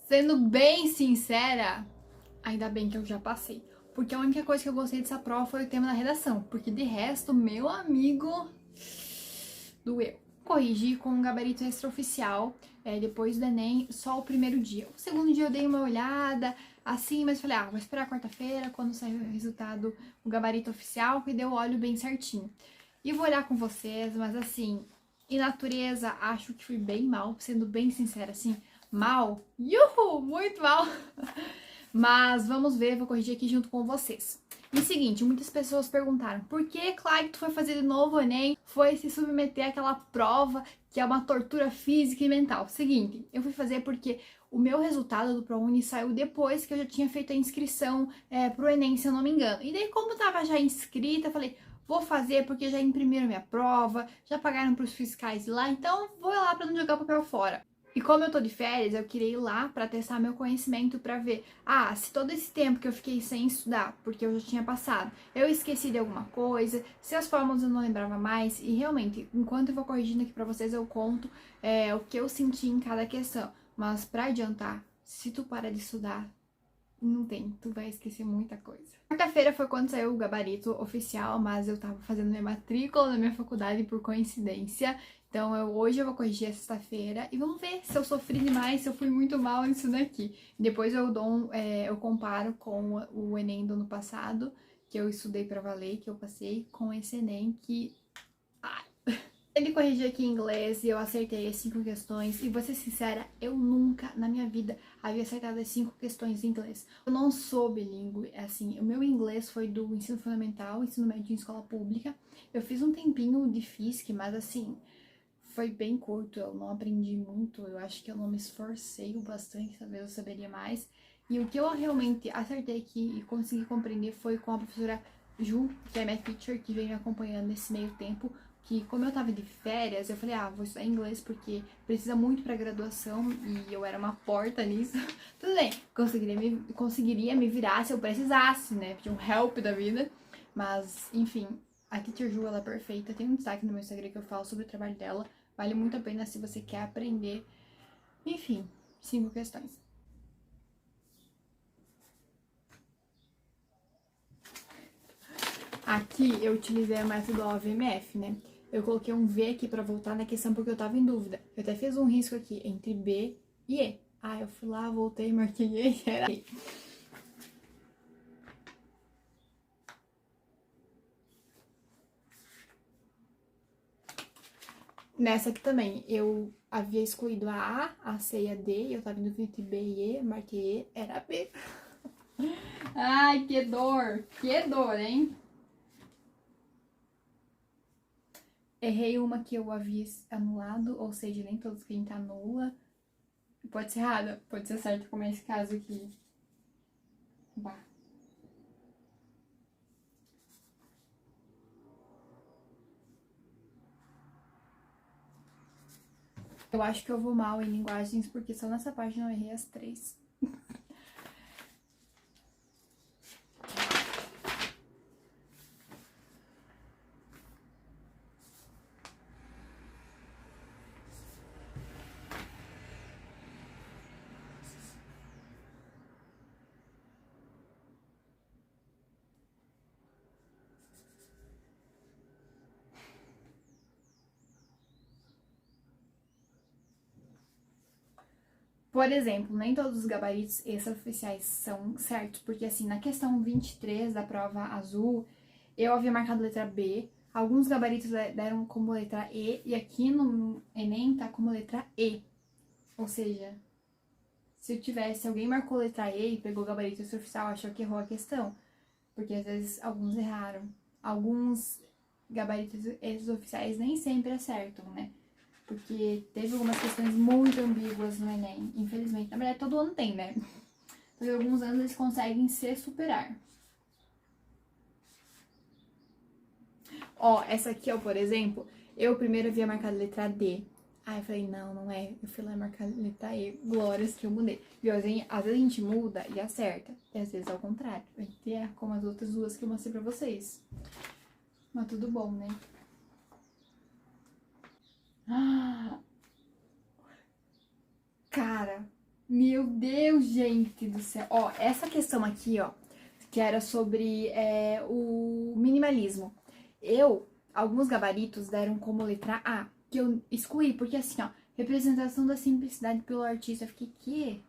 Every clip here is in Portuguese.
Sendo bem sincera, ainda bem que eu já passei. Porque a única coisa que eu gostei dessa prova foi o tema da redação. Porque de resto, meu amigo, doeu. Corrigi com um gabarito extraoficial, depois do Enem, só o primeiro dia. O segundo dia eu dei uma olhada, assim, mas falei, vou esperar quarta-feira, quando sair o resultado, o gabarito oficial, que deu o olho bem certinho. E vou olhar com vocês, mas assim, em natureza, acho que fui bem mal, sendo bem sincera, assim, mal, muito mal. Mas vamos ver, vou corrigir aqui junto com vocês. E seguinte, muitas pessoas perguntaram, por que, Clyde, tu foi fazer de novo o Enem? Foi se submeter àquela prova que é uma tortura física e mental. Seguinte, eu fui fazer porque o meu resultado do ProUni saiu depois que eu já tinha feito a inscrição pro Enem, se eu não me engano. E daí, como eu tava já inscrita, falei, vou fazer porque já imprimiram minha prova, já pagaram pros fiscais lá, então vou lá pra não jogar o papel fora. E como eu tô de férias, eu queria ir lá pra testar meu conhecimento pra ver, se todo esse tempo que eu fiquei sem estudar, porque eu já tinha passado, eu esqueci de alguma coisa, se as fórmulas eu não lembrava mais, e realmente, enquanto eu vou corrigindo aqui pra vocês, eu conto o que eu senti em cada questão. Mas pra adiantar, se tu para de estudar, não tem, tu vai esquecer muita coisa. Quarta-feira foi quando saiu o gabarito oficial, mas eu tava fazendo minha matrícula na minha faculdade por coincidência. Então hoje eu vou corrigir a sexta-feira e vamos ver se eu sofri demais, se eu fui muito mal nisso daqui. Depois eu comparo com o Enem do ano passado, que eu estudei pra valer, que eu passei, com esse Enem que... Ele corrigiu aqui em inglês e eu acertei as 5 questões. E vou ser sincera, eu nunca na minha vida havia acertado as 5 questões em inglês. Eu não sou bilíngue, assim, o meu inglês foi do ensino fundamental, ensino médio em escola pública. Eu fiz um tempinho de FISC, mas assim, foi bem curto, eu não aprendi muito. Eu acho que eu não me esforcei o bastante, talvez eu saberia mais. E o que eu realmente acertei aqui e consegui compreender foi com a professora Ju, que é minha teacher, que vem me acompanhando nesse meio tempo, que como eu tava de férias, eu falei, vou estudar inglês porque precisa muito pra graduação e eu era uma porta nisso. Tudo bem, conseguiria me virar se eu precisasse, né, de um help da vida, mas, enfim, a teacher Ju, ela é perfeita, tem um destaque no meu Instagram que eu falo sobre o trabalho dela, vale muito a pena se você quer aprender. Enfim, 5 questões. Aqui eu utilizei o método OVMF, né? Eu coloquei um V aqui pra voltar na questão porque eu tava em dúvida. Eu até fiz um risco aqui entre B e E. Eu fui lá, voltei, marquei E e era E. Nessa aqui também, eu havia excluído a A, C e a D, e eu tava em dúvida entre B e E, marquei E, era B. Ai, que dor, hein? Errei uma que eu havia anulado, ou seja, nem todos que a gente anula. Pode ser errada, pode ser certa, como é esse caso aqui. Bah. Eu acho que eu vou mal em linguagens, porque só nessa página eu errei as 3. Por exemplo, nem todos os gabaritos extraoficiais são certos, porque assim, na questão 23 da prova azul, eu havia marcado letra B, alguns gabaritos deram como letra E, e aqui no Enem tá como letra E. Ou seja, se alguém marcou letra E e pegou o gabarito extraoficial, achou que errou a questão. Porque às vezes alguns erraram. Alguns gabaritos extraoficiais nem sempre acertam, né? Porque teve algumas questões muito ambíguas no Enem, infelizmente. Na verdade, todo ano tem, né? Então, em alguns anos eles conseguem se superar. Essa aqui, por exemplo, eu primeiro havia marcado letra D. Aí eu falei, não é. Eu fui lá marcar letra E. Glórias que eu mudei. E às vezes a gente muda e acerta. E às vezes ao contrário. A gente erra como as outras duas que eu mostrei pra vocês. Mas tudo bom, né? Cara, Meu Deus, gente do céu. Ó, essa questão aqui, ó, que era sobre o minimalismo. Alguns gabaritos deram como letra A, que eu excluí, porque assim, ó, representação da simplicidade pelo artista. Eu fiquei, que?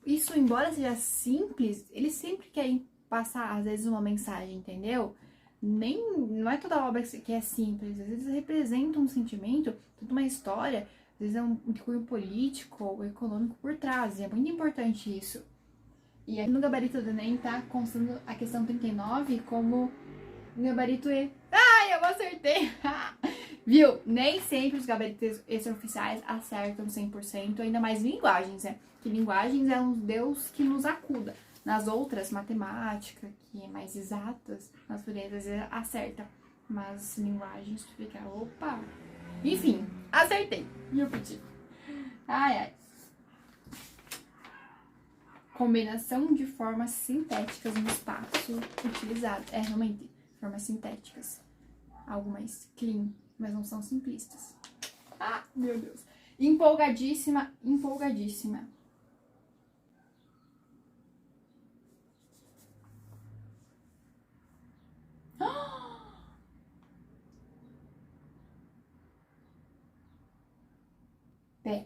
Isso, embora seja simples, eles sempre querem passar, às vezes, uma mensagem, entendeu? Não é toda obra que é simples, às vezes representa um sentimento, toda uma história, às vezes é um cunho político ou econômico por trás, e é muito importante isso. E aqui no gabarito do Enem tá constando a questão 39 como um gabarito E. Ai, eu acertei! Viu? Nem sempre os gabaritos extraoficiais acertam 100%, ainda mais linguagens, né? Que linguagens é um Deus que nos acuda. Nas outras, matemática, que é mais exatas, natureza, às vezes acerta. Mas linguagens, tu fica, opa! Enfim, acertei. Meu pedido. Ai, ai. Combinação de formas sintéticas no espaço utilizado. É, realmente, formas sintéticas. Algo mais clean, mas não são simplistas. Ah, meu Deus. Empolgadíssima, empolgadíssima. Pera.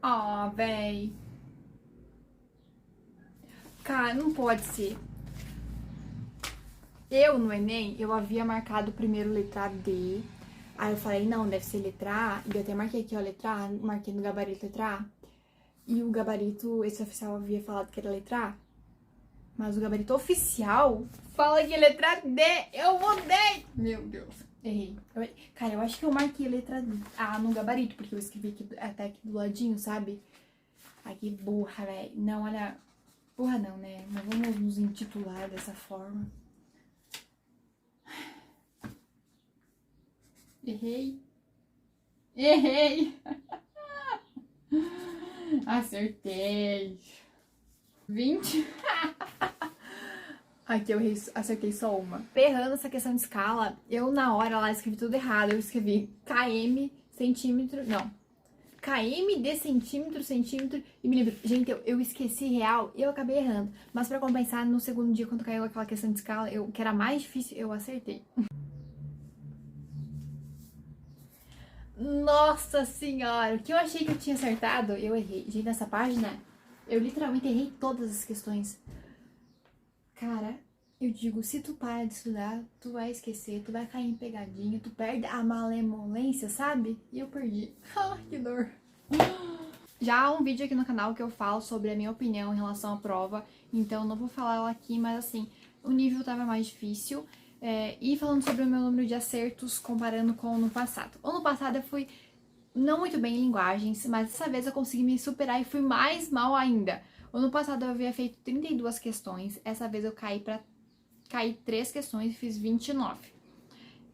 Ah, véi. Cara, não pode ser. Eu, no Enem, eu havia marcado primeiro letra D. Aí eu falei, não, deve ser letra A. E eu até marquei aqui, ó, letra A. Marquei no gabarito letra A. E o gabarito, esse oficial havia falado que era letra A. Mas o gabarito oficial fala que é letra D. Eu mudei! Meu Deus. Errei. Cara, eu acho que eu marquei a letra A no gabarito, porque eu escrevi aqui, até aqui do ladinho, sabe? Ai, que burra, velho. Não, olha. Burra não, né? Não vamos nos intitular dessa forma. Errei. Errei. Acertei. 20. Aqui eu acertei só uma. Errando essa questão de escala, eu na hora lá escrevi tudo errado. Eu escrevi km, centímetro, não. km de centímetro, centímetro e milímetro. Gente, eu esqueci real e eu acabei errando. Mas pra compensar, no segundo dia, quando caiu aquela questão de escala, que era mais difícil, eu acertei. Nossa senhora, o que eu achei que eu tinha acertado, eu errei. Gente, nessa página, eu literalmente errei todas as questões. Cara, eu digo, se tu para de estudar, tu vai esquecer, tu vai cair em pegadinha, tu perde a malemolência, sabe? E eu perdi. Ah, que dor. Já há um vídeo aqui no canal que eu falo sobre a minha opinião em relação à prova, então não vou falar ela aqui, mas assim, o nível tava mais difícil. E falando sobre o meu número de acertos comparando com o ano passado. Ano passado eu fui não muito bem em linguagens, mas dessa vez eu consegui me superar e fui mais mal ainda. Ano passado eu havia feito 32 questões, essa vez eu caí 3 questões e fiz 29.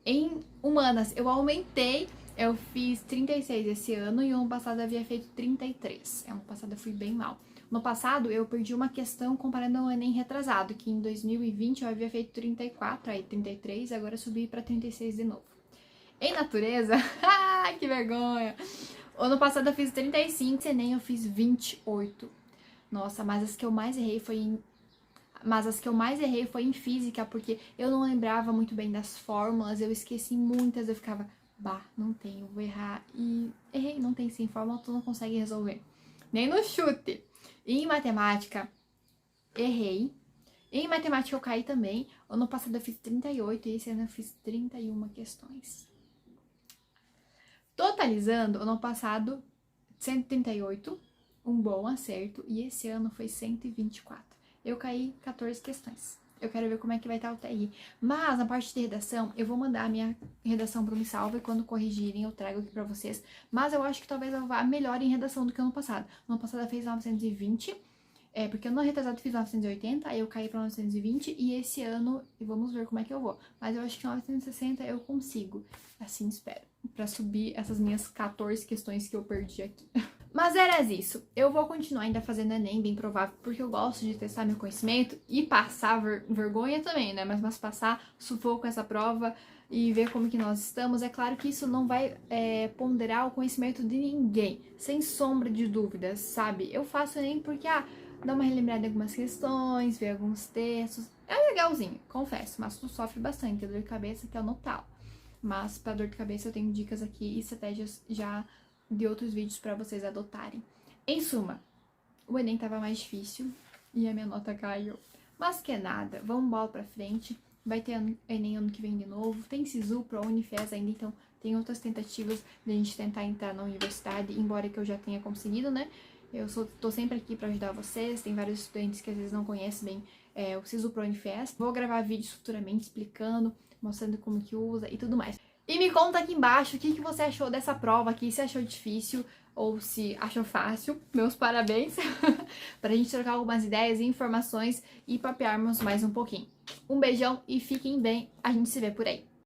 Em humanas eu aumentei, eu fiz 36 esse ano e ano passado eu havia feito 33. Ano passado eu fui bem mal. No passado eu perdi uma questão comparando ao Enem retrasado, que em 2020 eu havia feito 34, aí 33, agora eu subi para 36 de novo. Em natureza, que vergonha! Ano passado eu fiz 35, Enem eu fiz 28. Nossa, mas as que eu mais errei foi em física, porque eu não lembrava muito bem das fórmulas, eu esqueci muitas, eu ficava, bah, não tenho, vou errar. E errei, não tem sim, fórmula tu não consegue resolver. Nem no chute. E em matemática, errei. Em matemática eu caí também. Ano passado eu fiz 38 e esse ano eu fiz 31 questões. Totalizando, ano passado, 138, um bom acerto, e esse ano foi 124. Eu caí 14 questões. Eu quero ver como é que vai estar o TRI. Mas na parte de redação, eu vou mandar a minha redação pro Me Salva e quando corrigirem eu trago aqui pra vocês. Mas eu acho que talvez eu vá melhor em redação do que ano passado. No ano passado eu fiz 920, porque ano retrasado fiz 980, aí eu caí pra 920 e esse ano vamos ver como é que eu vou. Mas eu acho que 960 eu consigo, assim espero, pra subir essas minhas 14 questões que eu perdi aqui. Mas era isso. Eu vou continuar ainda fazendo Enem, bem provável, porque eu gosto de testar meu conhecimento e passar vergonha também, né? Mas passar sufoco essa prova e ver como que nós estamos. É claro que isso não vai ponderar o conhecimento de ninguém, sem sombra de dúvidas, sabe? Eu faço Enem porque, dá uma relembrada em algumas questões, ver alguns textos. É legalzinho, confesso, mas tu sofre bastante, dor de cabeça que é o notal. Mas pra dor de cabeça eu tenho dicas aqui e estratégias já de outros vídeos para vocês adotarem. Em suma, o Enem tava mais difícil e a minha nota caiu. Mas que nada, vamos bola pra frente. Vai ter Enem ano que vem de novo. Tem SISU, ProUni, Unifes ainda, então tem outras tentativas de a gente tentar entrar na universidade, embora que eu já tenha conseguido, né? Tô sempre aqui para ajudar vocês. Tem vários estudantes que às vezes não conhecem bem o SISU, ProUni, Unifes. Vou gravar vídeos futuramente explicando, mostrando como que usa e tudo mais. E me conta aqui embaixo o que você achou dessa prova aqui, se achou difícil ou se achou fácil. Meus parabéns! Pra gente trocar algumas ideias e informações e papearmos mais um pouquinho. Um beijão e fiquem bem, a gente se vê por aí.